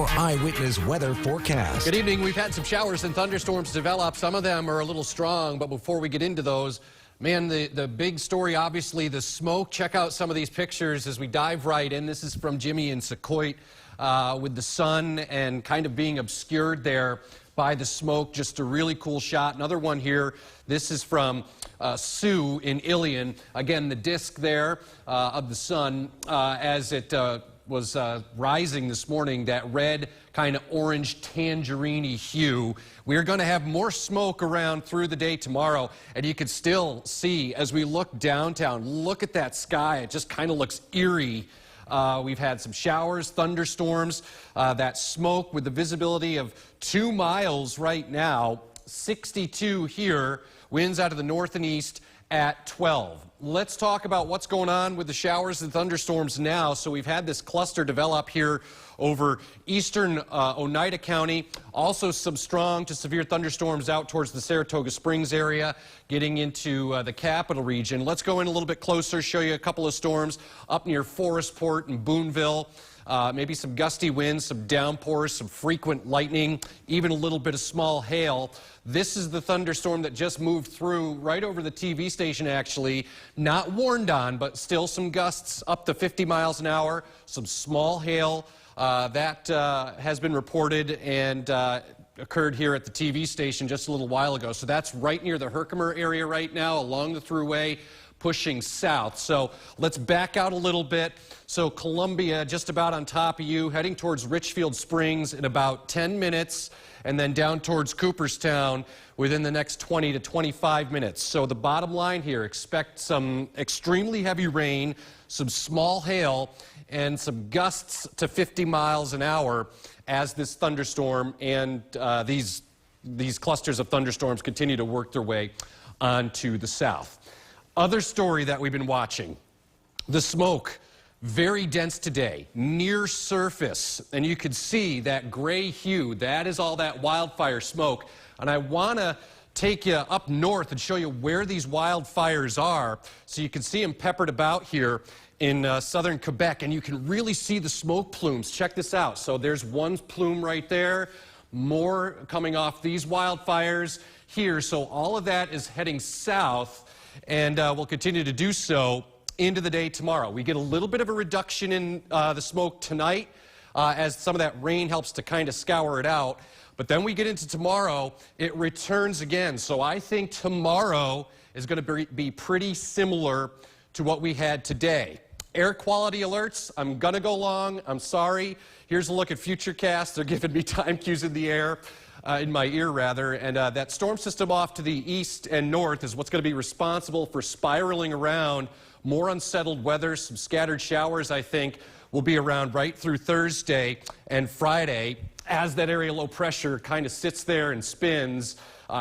your eyewitness weather forecast. Good evening. We've had some showers and thunderstorms develop. Some of them are a little strong, but before we get into those, man, the big story, obviously, the smoke. Check out some of these pictures as we dive right in. This is from Jimmy in Secaucus with the sun and kind of being obscured there by the smoke. Just a really cool shot. Another one here. This is from Sioux in Ilion. Again, the disk there of the sun as it was rising this morning, that red kind of orange tangerine-y hue. We're going to have more smoke around through the day tomorrow, and you can still see as we look downtown, look at that sky. It just kind of looks eerie. We've had some showers, thunderstorms, that smoke with the visibility of 2 miles right now, 62 here, winds out of the north and east at 12. Let's talk about what's going on with the showers and thunderstorms now. So we've had this cluster develop here over eastern Oneida County. Also some strong to severe thunderstorms out towards the Saratoga Springs area, getting into the capital region. Let's go in a little bit closer, show you a couple of storms up near Forestport and Boonville. Maybe some gusty winds, some downpours, some frequent lightning, even a little bit of small hail. This is the thunderstorm that just moved through right over the TV station, actually. Not warned on, but still some gusts up to 50 miles an hour, some small hail. That has been reported and occurred here at the TV station just a little while ago. So that's right near the Herkimer area right now, along the thruway, pushing south. So let's back out a little bit. So Columbia, just about on top of you, heading towards Richfield Springs in about 10 minutes, and then down towards Cooperstown within the next 20 to 25 minutes. So the bottom line here, expect some extremely heavy rain, some small hail, and some gusts to 50 miles an hour as this thunderstorm and these clusters of thunderstorms continue to work their way onto the south. Other story that we've been watching, the smoke, very dense today, near surface, and you can see that gray hue. That is all that wildfire smoke. And I want to take you up north and show you where these wildfires are, so you can see them peppered about here in southern Quebec, and you can really see the smoke plumes. Check this out. So there's one plume right there, more coming off these wildfires here. So all of that is heading south, and will continue to do so into the day tomorrow. We get a little bit of a reduction in the smoke tonight as some of that rain helps to kind of scour it out. But then we get into tomorrow, it returns again. So I think tomorrow is going to be pretty similar to what we had today. Air quality alerts, I'm going to go long. I'm sorry. Here's a look at Futurecast. They're giving me time cues in the air. In my ear, rather, and that storm system off to the east and north is what's going to be responsible for spiraling around more unsettled weather. Some scattered showers, I think, will be around right through Thursday and Friday as that area low pressure kind of sits there and spins,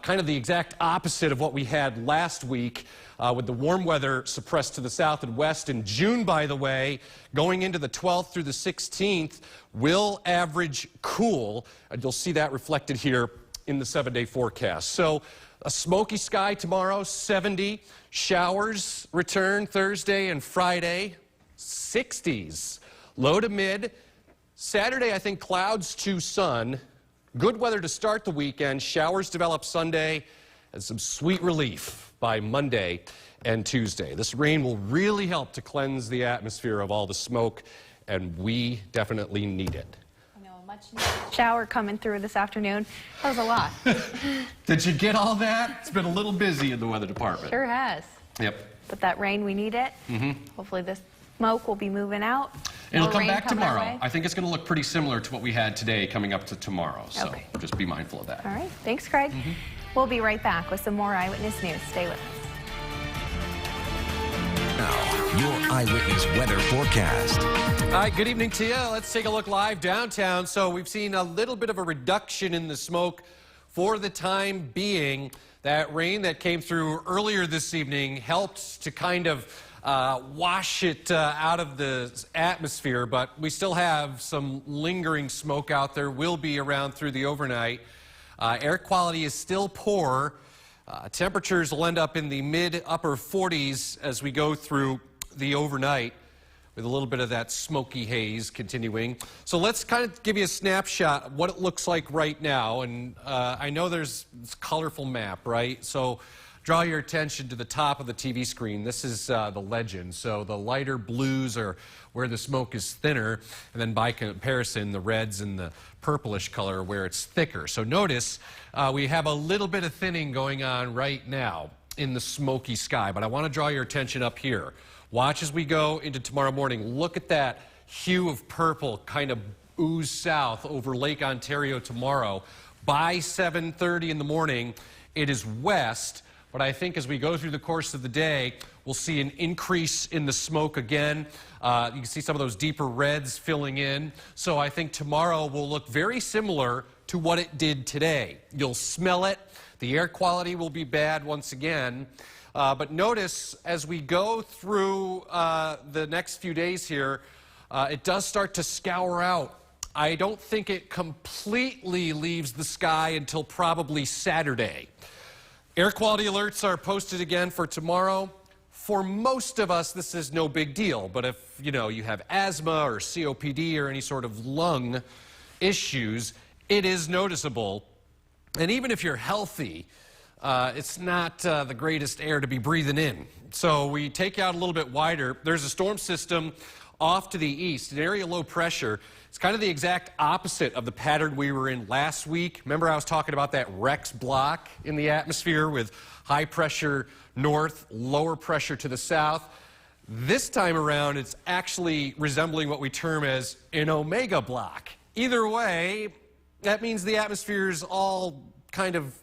kind of the exact opposite of what we had last week with the warm weather suppressed to the south and west. In June, by the way, going into the 12th through the 16th, will average cool, and you'll see that reflected here in the 7-day forecast. So a smoky sky tomorrow, 70. Showers return Thursday and Friday, 60s. Low to mid. Saturday, I think clouds to sun. Good weather to start the weekend. Showers develop Sunday, and some sweet relief by Monday and Tuesday. This rain will really help to cleanse the atmosphere of all the smoke, and we definitely need it. I know, a much needed shower coming through this afternoon. That was a lot. Did you get all that? It's been a little busy in the weather department. Sure has. Yep. But that rain, we need it. Hopefully this smoke will be moving out. It'll come back tomorrow. I think it's going to look pretty similar to what we had today coming up to tomorrow. So just be mindful of that. All right. Thanks, Craig. We'll be right back with some more Eyewitness News. Stay with us. Now, your eyewitness weather forecast. All right, good evening to you. Let's take a look live downtown. So we've seen a little bit of a reduction in the smoke for the time being. That rain that came through earlier this evening helped to kind of wash it out of the atmosphere, but we still have some lingering smoke out there. Will be around through the overnight. Air quality is still poor. Temperatures will end up in the mid-upper 40s as we go through the overnight. with a little bit of that smoky haze continuing. So let's kind of give you a snapshot of what it looks like right now. And I know there's this colorful map, right? So draw your attention to the top of the TV screen. This is the legend. So the lighter blues are where the smoke is thinner, and then by comparison, the reds and the purplish color where it's thicker. So notice we have a little bit of thinning going on right now in the smoky sky, but I want to draw your attention up here. Watch as we go into tomorrow morning. Look at that hue of purple kind of ooze south over Lake Ontario tomorrow. By 7:30 in the morning, it is west, but I think as we go through the course of the day, we'll see an increase in the smoke again. You can see some of those deeper reds filling in. So I think tomorrow will look very similar to what it did today. You'll smell it. The air quality will be bad once again. But notice as we go through the next few days here, it does start to scour out. I don't think it completely leaves the sky until probably Saturday. Air quality alerts are posted again for tomorrow. For most of us, this is no big deal. But if you have asthma or COPD or any sort of lung issues, it is noticeable. And even if you're healthy, it's not the greatest air to be breathing in. So we take you out a little bit wider. There's a storm system off to the east, an area low pressure. It's kind of the exact opposite of the pattern we were in last week. Remember I was talking about that Rex block in the atmosphere with high pressure north, lower pressure to the south. This time around, it's actually resembling what we term as an omega block. Either way, that means the atmosphere is all kind of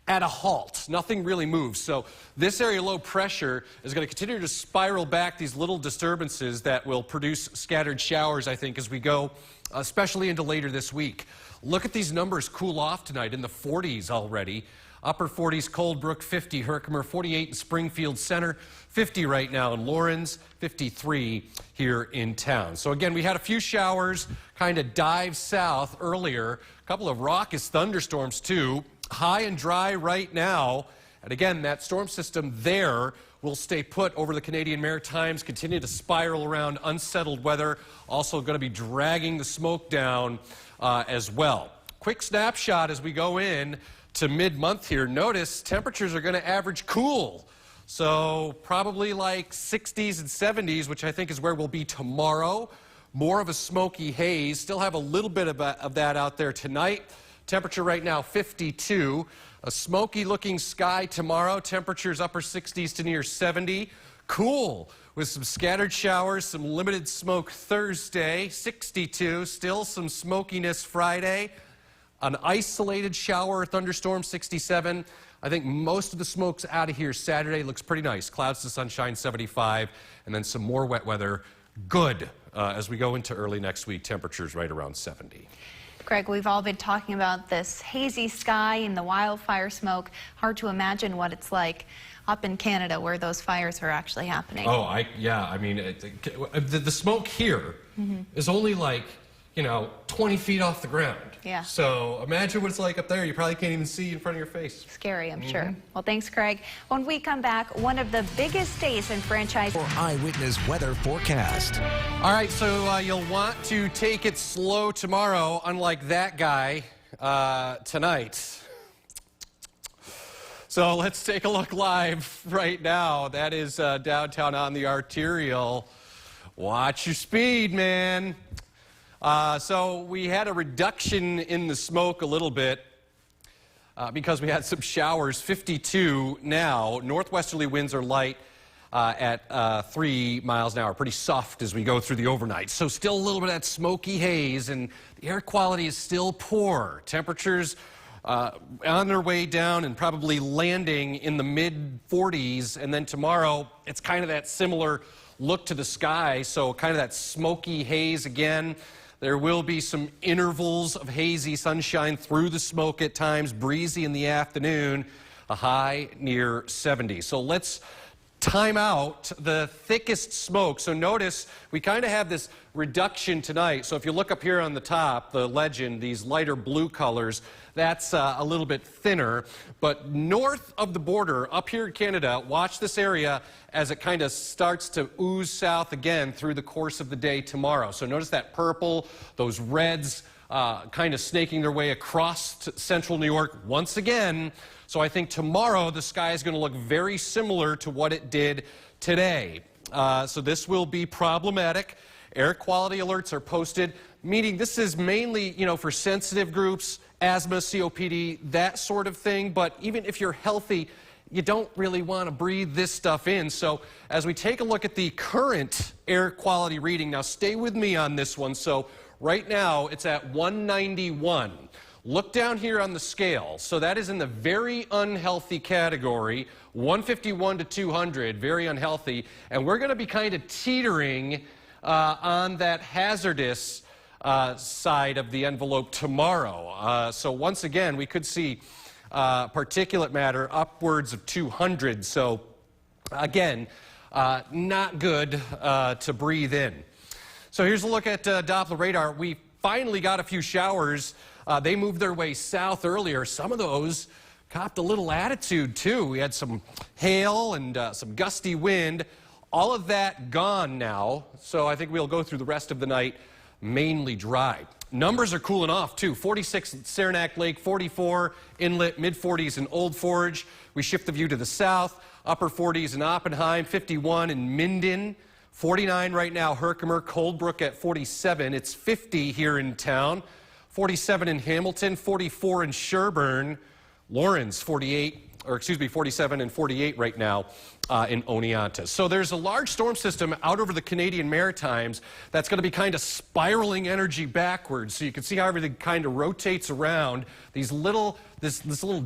at a halt. Nothing really moves. So this area low pressure is going to continue to spiral back these little disturbances that will produce scattered showers, I think, as we go, especially into later this week. Look at these numbers cool off tonight in the 40s already. Upper 40s, Coldbrook, 50, Herkimer, 48 in Springfield Center, 50 right now in Lawrence, 53 here in town. So again, we had a few showers kind of dive south earlier, a couple of raucous thunderstorms too. High and dry right now, and again, that storm system there will stay put over the Canadian Maritimes, continue to spiral around unsettled weather, also going to be dragging the smoke down as well. Quick snapshot as we go in to mid-month here. Notice temperatures are going to average cool, so probably like 60s and 70s, which I think is where we'll be tomorrow. More of a smoky haze, still have a little bit of that out there tonight. Temperature right now 52. A smoky looking sky tomorrow. Temperatures upper 60s to near 70. Cool with some scattered showers, some limited smoke Thursday. 62. Still some smokiness Friday. An isolated shower or thunderstorm 67. I think most of the smoke's out of here Saturday. Looks pretty nice. Clouds to sunshine 75. And then some more wet weather. Good as we go into early next week. Temperatures right around 70. Greg, we've all been talking about this hazy sky and the wildfire smoke. Hard to imagine what it's like up in Canada where those fires are actually happening. Oh, yeah. I mean, the smoke here is only like, 20 feet off the ground. Yeah. So imagine what it's like up there. You probably can't even see in front of your face. Scary, I'm sure. Well, thanks, Craig. When we come back, one of the biggest days in franchise. Your eyewitness weather forecast. All right, so you'll want to take it slow tomorrow, unlike that guy tonight. So let's take a look live right now. That is downtown on the arterial. Watch your speed, man. So we had a reduction in the smoke a little bit because we had some showers. 52 now. Northwesterly winds are light at 3 miles an hour. Pretty soft as we go through the overnight. So still a little bit of that smoky haze, and the air quality is still poor. Temperatures on their way down and probably landing in the mid-40s. And then tomorrow, it's kind of that similar look to the sky. So kind of that smoky haze again. There will be some intervals of hazy sunshine through the smoke at times, breezy in the afternoon, a high near 70. So let's time out the thickest smoke. So notice we kind of have this reduction tonight. So if you look up here on the top, the legend, these lighter blue colors, that's a little bit thinner. But north of the border, up here in Canada, watch this area as it kind of starts to ooze south again through the course of the day tomorrow. So notice that purple, those reds kind of snaking their way across central New York once again. So I think tomorrow the sky is going to look very similar to what it did today. So this will be problematic. Air quality alerts are posted, meaning this is mainly, for sensitive groups, asthma, COPD, that sort of thing. But even if you're healthy, you don't really want to breathe this stuff in. So as we take a look at the current air quality reading, now stay with me on this one. So right now it's at 191. Look down here on the scale. So that is in the very unhealthy category, 151 to 200, very unhealthy. And we're going to be kind of teetering on that hazardous side of the envelope tomorrow. So once again, we could see particulate matter upwards of 200. So again, not good to breathe in. So here's a look at Doppler radar. We finally got a few showers. They moved their way south earlier. Some of those copped a little attitude too. We had some hail and some gusty wind. All of that gone now. So I think we'll go through the rest of the night mainly dry. Numbers are cooling off too. 46 at Saranac Lake, 44 Inlet, mid-40s in Old Forge. We shift the view to the south, upper 40s in Oppenheim, 51 in Minden, 49 right now Herkimer, Coldbrook at 47. It's 50 here in town, 47 in Hamilton, 44 in Sherburne, Lawrence 47 and 48 right now in Oneonta. So there's a large storm system out over the Canadian Maritimes that's going to be kind of spiraling energy backwards. So you can see how everything kind of rotates around. This little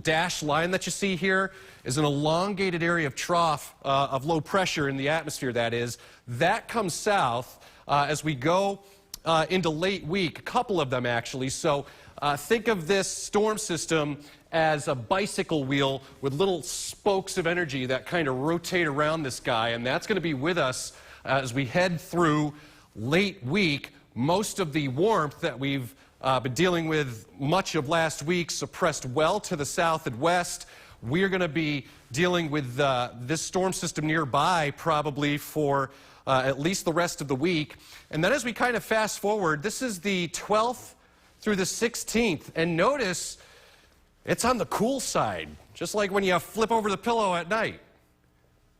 dashed line that you see here is an elongated area of trough of low pressure in the atmosphere, that is. That comes south as we go into late week, a couple of them actually. So think of this storm system as a bicycle wheel with little spokes of energy that kind of rotate around this guy, and that's going to be with us as we head through late week. Most of the warmth that we've been dealing with much of last week suppressed well to the south and west. We are going to be dealing with this storm system nearby probably for at least the rest of the week. And then as we kind of fast forward, this is the 12th through the 16th, and notice it's on the cool side, just like when you flip over the pillow at night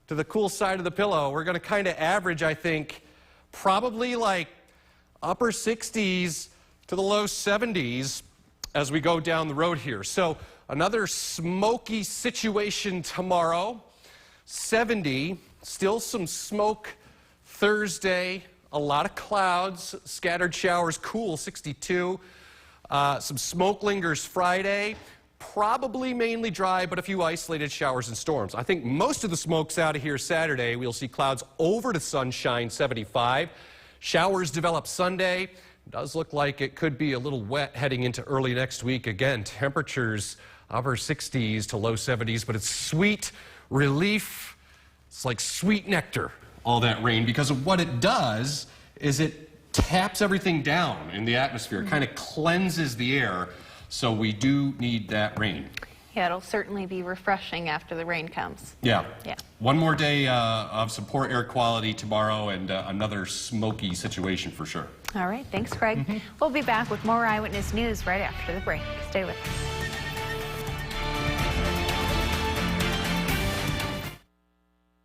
to the cool side of the pillow. We're going to kind of average, I think, probably like upper 60s to the low 70s as we go down the road here. So another smoky situation tomorrow, 70, still some smoke Thursday, a lot of clouds, scattered showers, cool, 62. Some smoke lingers Friday. Probably mainly dry, but a few isolated showers and storms. I think most of the smoke's out of here Saturday. We'll see clouds over to sunshine, 75. Showers develop Sunday. It does look like it could be a little wet heading into early next week. Again, temperatures upper 60s to low 70s, but it's sweet relief. It's like sweet nectar, all that rain, because of what it does is it taps everything down in the atmosphere. It kind of cleanses the air. So we do need that rain. Yeah, it'll certainly be refreshing after the rain comes. Yeah. Yeah. One more day of some poor air quality tomorrow, and another smoky situation for sure. All right. Thanks, Craig. We'll be back with more Eyewitness News right after the break. Stay with us.